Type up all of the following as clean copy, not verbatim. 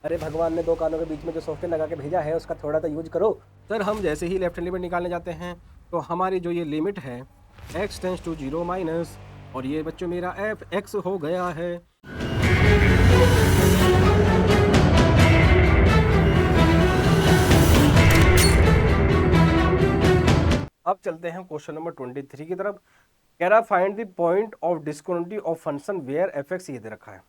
अरे भगवान ने दो कानों के बीच में जो सॉफ्टवेयर लगा के भेजा है उसका थोड़ा तो यूज करो। सर हम जैसे ही लेफ्ट हैंड लिमिट निकालने जाते हैं तो हमारी जो ये लिमिट है x टेंस टू 0 माइनस, और ये बच्चों मेरा एफ एक्स हो गया है। अब चलते हैं क्वेश्चन नंबर 23 की तरफ। कह रहा find the point of discontinuity of function where f x ये दे रखा है।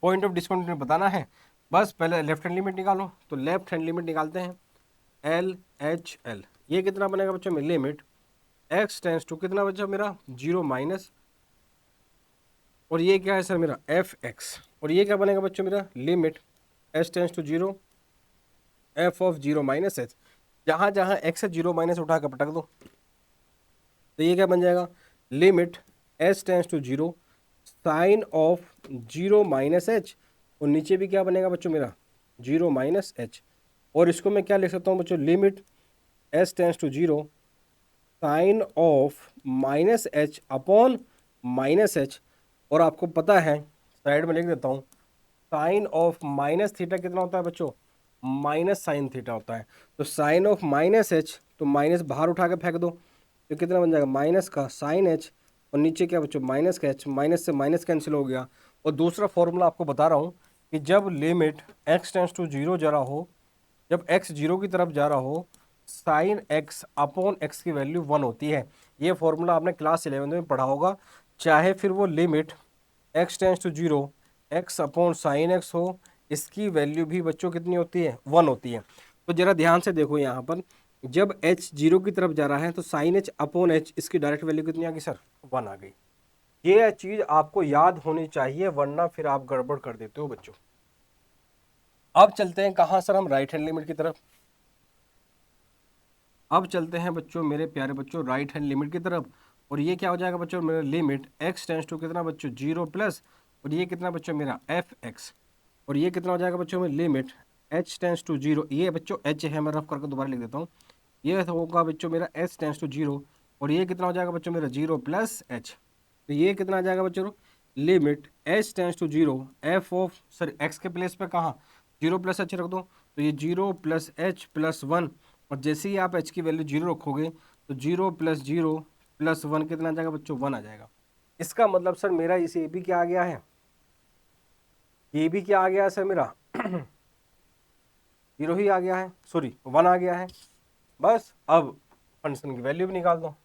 पॉइंट ऑफ डिस्कंटिन्यूटी बताना है, बस पहले लेफ्ट हैंड लिमिट निकालो। तो लेफ्ट हैंड लिमिट निकालते हैं एल एच एल। ये कितना बनेगा बच्चों में लिमिट x टेंस टू कितना बच्चा मेरा 0 माइनस, और ये क्या है सर मेरा एफ एक्स, और ये क्या बनेगा बच्चों मेरा limit s tends to 0 f of 0 minus h. जहाँ जहाँ x है 0 माइनस उठा कर पटक दो, तो ये क्या बन जाएगा limit s tends to 0 sine of 0 minus h, और नीचे भी क्या बनेगा बच्चों मेरा 0 माइनस एच। और इसको मैं क्या लिख सकता हूँ बच्चों limit s tends to 0 sine of minus h upon minus h. और आपको पता है साइड में लिख देता हूँ साइन ऑफ माइनस थीटा कितना होता है बच्चों माइनस साइन थीटा होता है। तो साइन ऑफ माइनस एच, तो माइनस बाहर उठा के फेंक दो, तो कितना बन जाएगा माइनस का साइन एच, और नीचे क्या बच्चों माइनस का एच, माइनस से माइनस कैंसिल हो गया। और दूसरा फॉर्मूला आपको बता रहा हूँ कि जब लिमिट x टेंस टू 0 जा रहा हो, जब x 0 की तरफ जा रहा हो, साइन x अपॉन x की वैल्यू 1 होती है। ये फॉर्मूला आपने क्लास 11 में पढ़ा होगा, चाहे फिर वो limit x tends to 0 x upon sine x हो, इसकी वैल्यू भी बच्चों कितनी होती है 1 होती है। तो जरा ध्यान से देखो यहाँ पर, जब h 0 की तरफ जा रहा है तो साइन h अपॉन h इसकी डायरेक्ट वैल्यू कितनी आ गई सर 1 आ गई। ये चीज आपको याद होनी चाहिए, वरना फिर आप गड़बड़ कर देते हो बच्चों। अब चलते हैं कहाँ सर हम राइट हैंड लिमिट की तरफ। अब चलते हैं बच्चों मेरे प्यारे बच्चों राइट हैंड लिमिट की तरफ। और ये क्या हो जाएगा बच्चों मेरा लिमिट x टेंस टू कितना बच्चों 0 प्लस, और ये कितना बच्चों मेरा एफ एक्स, और ये कितना हो जाएगा बच्चों में लिमिट h टेंस टू 0, ये बच्चों h है मैं रफ करके दोबारा लिख देता हूँ, ये होगा बच्चों मेरा s टेंस टू 0, और ये कितना हो जाएगा बच्चों मेरा 0 प्लस एच। तो ये कितना आ जाएगा बच्चों limit h tends to 0 f of sir x के प्लेस पे कहाँ 0 प्लस एच रख दो, तो ये 0 प्लस एच प्लस 1, और जैसे ही आप h की वैल्यू 0 रखोगे तो 0 प्लस 0 प्लस 1 कितना आ जाएगा बच्चों 1 आ जाएगा। इसका मतलब सर मेरा इसे भी क्या आ गया है, ये भी क्या आ गया है सर मेरा 0 ही आ गया है, सॉरी 1 आ गया है। बस अब फंक्शन की वैल्यू भी निकाल दो,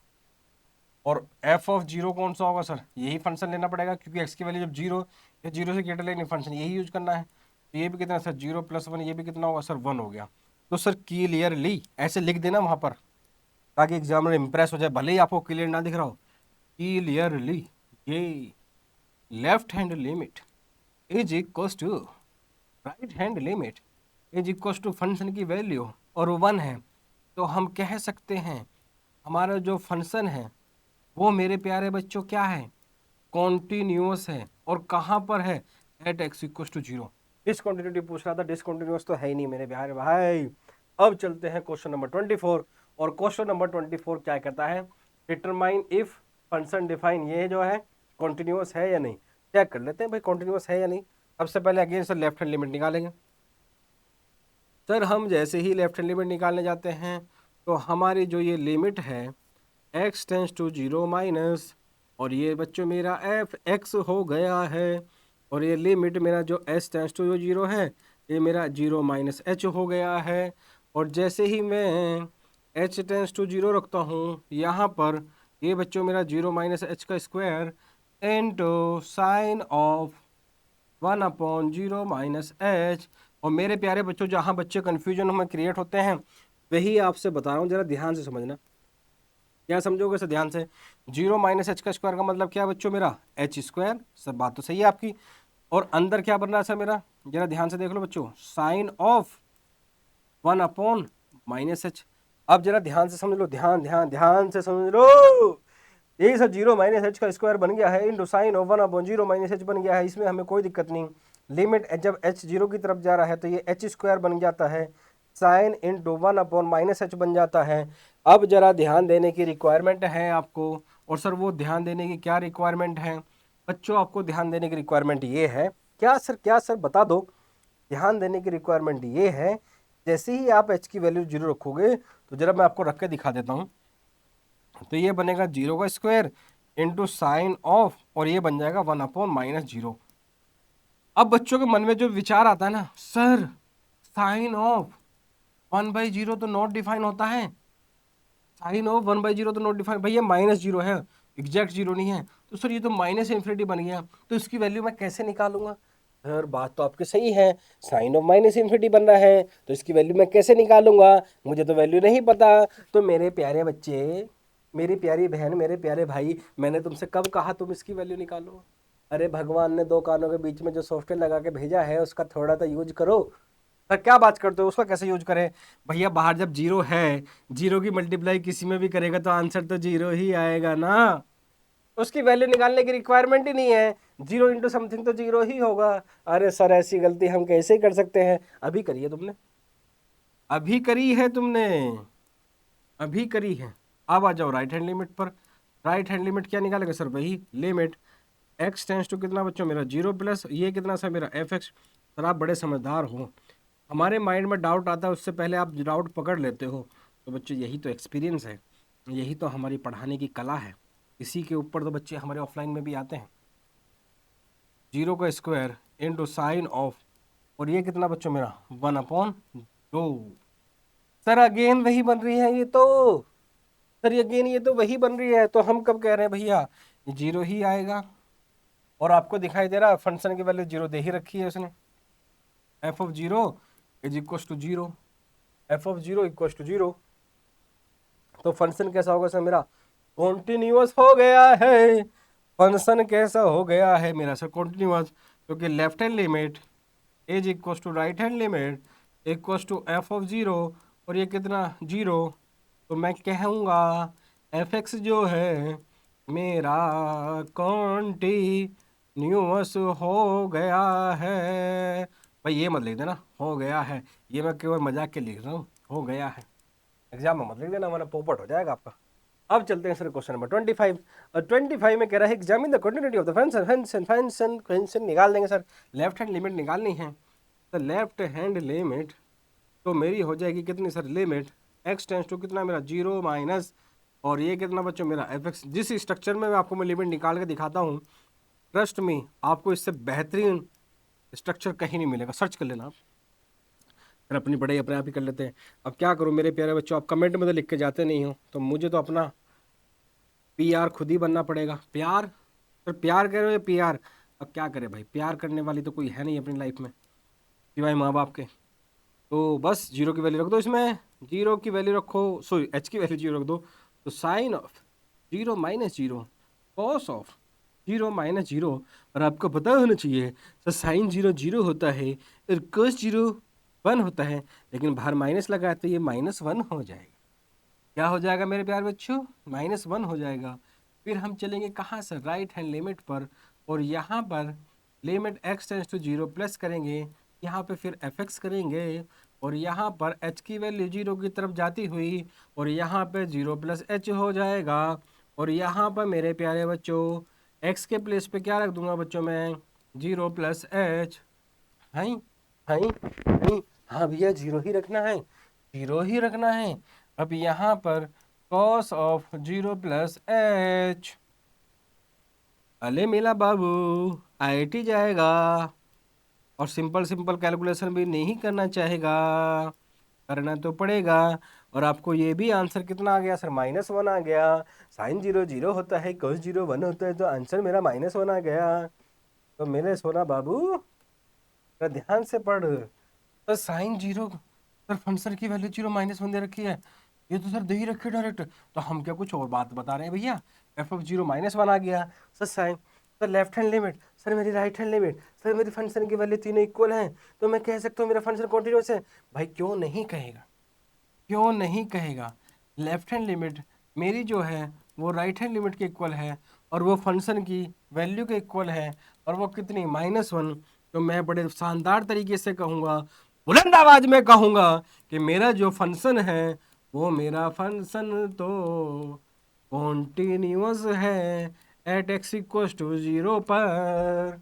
और एफ ऑफ 0 कौन सा होगा सर यही फंक्शन लेना पड़ेगा, क्योंकि एक्स की वैल्यू जब 0 या 0 से ग्रेटर लेनी फंक्शन यही यूज करना है। तो ये भी कितना सर 0 प्लस 1, ये भी कितना होगा सर 1 हो गया। तो सर क्लियरली ऐसे लिख देना वहाँ पर, ताकि एग्जामिनर इंप्रेस हो जाए, भले ही आपको क्लियर ना दिख रहा हो। क्लियरली ये left hand limit is equals to right hand limit is equals to function की वैल्यू और 1 है। तो हम कह सकते हैं हमारा जो फंक्शन है वो मेरे प्यारे बच्चों क्या है कॉन्टिन्यूअस है। और कहाँ पर है at x equals to 0। Discontinuity पूछ रहा था, डिसकंटिन्यूअस तो है ही नहीं मेरे प्यारे भाई। अब चलते हैं क्वेश्चन नंबर 24, और क्वेश्चन नंबर 24 क्या कहता है डिटरमाइन इफ फंक्शन डिफाइन ये जो है कॉन्टिन्यूअस है या नहीं। चेक कर लेते हैं भाई कॉन्टिन्यूअस है या नहीं। सबसे पहले again sir left hand limit निकालेंगे। सर हम जैसे ही लेफ्ट हैंड लिमिट निकालने जाते हैं तो हमारी जो ये लिमिट है x टेंस टू 0 माइनस, और ये बच्चों मेरा एफ एक्स हो गया है, और ये लिमिट मेरा जो s टेंस टू जो 0 है ये मेरा 0 माइनस एच हो गया है। और जैसे ही मैं h टेंस टू 0 रखता हूँ यहाँ पर, ये बच्चों मेरा 0 माइनस एच का square into sine of 1 upon 0 minus h. और मेरे प्यारे बच्चों जहाँ बच्चे कन्फ्यूजन हमें क्रिएट होते हैं वही आपसे बता रहा हूँ, जरा ध्यान से समझना। क्या समझोगे सर ध्यान से, 0 माइनस एच का स्क्वायर का मतलब क्या है बच्चों मेरा एच स्क्वायर। सर बात तो सही है आपकी। और अंदर क्या बन रहा है सर मेरा, जरा ध्यान से देख लो बच्चों, sine of 1 upon minus h. अब जरा ध्यान से समझ लो, ध्यान ध्यान ध्यान से समझ लो। यही सर 0 माइनस एच का स्क्वायर बन गया है into sine of 1 upon 0 minus H बन गया है। इसमें हमें कोई दिक्कत नहीं। लिमिट जब एच 0 की तरफ जा रहा है तो ये एच स्क्वायर बन जाता है, sine into 1 upon minus H बन जाता है। अब जरा ध्यान देने की रिक्वायरमेंट है आपको। और सर वो ध्यान देने की क्या रिक्वायरमेंट है बच्चों, आपको ध्यान देने की रिक्वायरमेंट ये है क्या सर बता दो। ध्यान देने की रिक्वायरमेंट ये है, जैसे ही आप h की वैल्यू 0 रखोगे, तो जरा मैं आपको रख के दिखा देता हूँ। तो ये बनेगा 0 का स्क्वायर इंटू साइन ऑफ, और ये बन जाएगा 1/-0। अब बच्चों के मन में जो विचार आता है ना, सर साइन ऑफ 1/0 तो नॉट डिफाइन होता है, साइन ऑफ 1/0 तो नॉट डिफाइन, भैया -0 है, एग्जैक्ट 0 नहीं है, तो सर ये तो माइनस इन्फिनिटी बन गया, तो इसकी वैल्यू मैं कैसे निकालूंगा? सर बात तो आपकी सही है, साइन ऑफ माइनस इन्फिनिटी बन रहा है, तो इसकी वैल्यू मैं कैसे निकालूंगा? मुझे तो वैल्यू नहीं पता। तो मेरे प्यारे बच्चे, मेरी प्यारी बहन, मेरे प्यारे भाई, मैंने तुमसे कब कहा तुम इसकी वैल्यू निकालो? अरे भगवान ने दो कानों के बीच में जो सॉफ्टवेयर लगा के भेजा है, उसका थोड़ा तो यूज करो। सर क्या बात करते हो, उसका कैसे यूज करें? भैया बाहर जब 0 है, 0 की मल्टीप्लाई किसी में भी करेगा तो आंसर तो 0 ही आएगा ना, उसकी वैल्यू निकालने की रिक्वायरमेंट ही नहीं है, 0 इंटू समथिंग तो 0 ही होगा। अरे सर ऐसी गलती हम कैसे कर सकते हैं? अभी करिए तुमने, अभी करी है तुमने, अभी करी है। अब आ जाओ राइट हैंड लिमिट पर। राइट हैंड लिमिट क्या निकालेगा सर? वही लिमिट x टेंस टू कितना बच्चों मेरा 0 प्लस ये कितना सा मेरा fx। सर आप बड़े समझदार हो, हमारे माइंड में डाउट आता है उससे पहले आप डाउट पकड़ लेते हो। तो बच्चे यही तो एक्सपीरियंस है, यही तो हमारी पढ़ाने की कला है, इसी के ऊपर तो बच्चे हमारे ऑफलाइन में भी आते हैं। 0 का स्क्वायर इंटू साइन ऑफ, और ये कितना बच्चों मेरा 1/2। सर अगेन वही बन रही है ये तो, सर अगेन ये तो वही बन रही है, तो हम कब कह रहे हैं भैया ये 0 ही आएगा? और आपको दिखाई दे रहा है फंक्शन की वैल्यू 0 दे ही रखी है उसने, f(0) is equal to 0, f(0) equal to 0। तो फंक्शन कैसा होगा सर मेरा? कॉन्टिन्यूअस हो गया है। फंक्शन कैसा हो गया है मेरा सर? कॉन्टिन्यूअस, क्योंकि left hand limit is equal to right hand limit equal to f(0), और ये कितना 0, तो मैं कहूँगा fx जो है मेरा कॉन्टिन्यूअस हो गया है। भाई ये मत लिख देना हो गया है, ये मैं केवल मजाक के लिख रहा हूँ, हो गया है, एग्जाम में मत लिख देना वरना पोपट हो जाएगा आपका। अब चलते हैं सर क्वेश्चन नंबर 25, और 25 में कह रहा है examine the continuity of the function. Function निकाल देंगे सर, लेफ्ट हैंड लिमिट निकालनी है। तो लेफ्ट हैंड लिमिट तो मेरी हो जाएगी कितनी sir? Limit x tends to कितना मेरा 0 माइनस, और ये कितना बच्चों मेरा fx। जिस स्ट्रक्चर में मैं आपको मैं लिमिट निकाल के दिखाता हूँ, ट्रस्ट मी आपको इससे बेहतरीन स्ट्रक्चर कहीं नहीं मिलेगा, सर्च कर लेना आप। फिर अपनी पढ़ाई अपने आप ही कर लेते हैं। अब क्या करूँ मेरे प्यारे बच्चों, आप कमेंट में तो लिख के जाते नहीं हो, तो मुझे तो अपना PR खुद ही बनना पड़ेगा। प्यार सर, प्यार कह रहे हो या PR? अब क्या करें भाई, प्यार करने वाली तो कोई है नहीं अपनी लाइफ में सिवाय माँ बाप के। तो बस 0 की वैल्यू रख दो इसमें, 0 की वैल्यू रखो, सॉरी h की वैल्यू 0 रख दो। तो sine of 0 minus 0 cos of 0 minus 0, और आपको पता होना चाहिए सर साइन 0 0 होता है और कोस 0 1 होता है, लेकिन बाहर माइनस लगा है तो ये -1 हो जाएगा। क्या हो जाएगा मेरे प्यारे बच्चों? -1 हो जाएगा। फिर हम चलेंगे कहाँ से? राइट हैंड लिमिट पर, और यहाँ पर limit x tends to 0 plus करेंगे, यहाँ पे फिर fx करेंगे, और यहाँ पर h की वैल्यू 0 की तरफ जाती हुई, और यहाँ पे 0 प्लस h हो जाएगा, और यहाँ पर मेरे प्यारे बच्चों x के प्लेस पे क्या रख दूंगा बच्चों मैं? 0 प्लस h। हाँ हाँ हाँ, हाँ भैया 0 ही रखना है, 0 ही रखना है। अब यहाँ पर cos ऑफ 0 प्लस h, अले मिला बाबू, IIT जाएगा, और सिंपल सिंपल कैलकुलेशन भी नहीं करना चाहेगा, करना तो पड़ेगा। और आपको ये भी आंसर कितना आ गया सर? -1 आ गया। साइन 0 0 होता है, cos 0 1 होता है, तो आंसर मेरा -1 आ गया। तो मेरे सोना बाबू तो ध्यान से पढ़। तो साइन 0, सर फंक्शन की वैल्यू 0 -1 दे रखी है, ये तो सर दे ही रखे डायरेक्ट, तो हम क्या कुछ और बात बता रहे हैं भैया? f(0) -1 आ गया sir. Sine sir left hand limit, sir मेरी राइट हैंड लिमिट, सर मेरी फंक्शन की वैल्यू तीनों इक्वल हैं, तो मैं कह सकता हूँ मेरा फंक्शन कॉन्टिन्यूअस है। भाई क्यों नहीं कहेगा, क्यों नहीं कहेगा? लेफ्ट हैंड लिमिट मेरी जो है वो राइट हैंड लिमिट के इक्वल है, और वो फंक्शन की वैल्यू के इक्वल है, और वो कितनी? -1। तो मैं बड़े शानदार तरीके से कहूँगा, बुलंद आवाज में कहूँगा कि मेरा जो फंक्शन है वो मेरा फंक्शन तो कॉन्टिन्यूअस है एट x = 0 पर।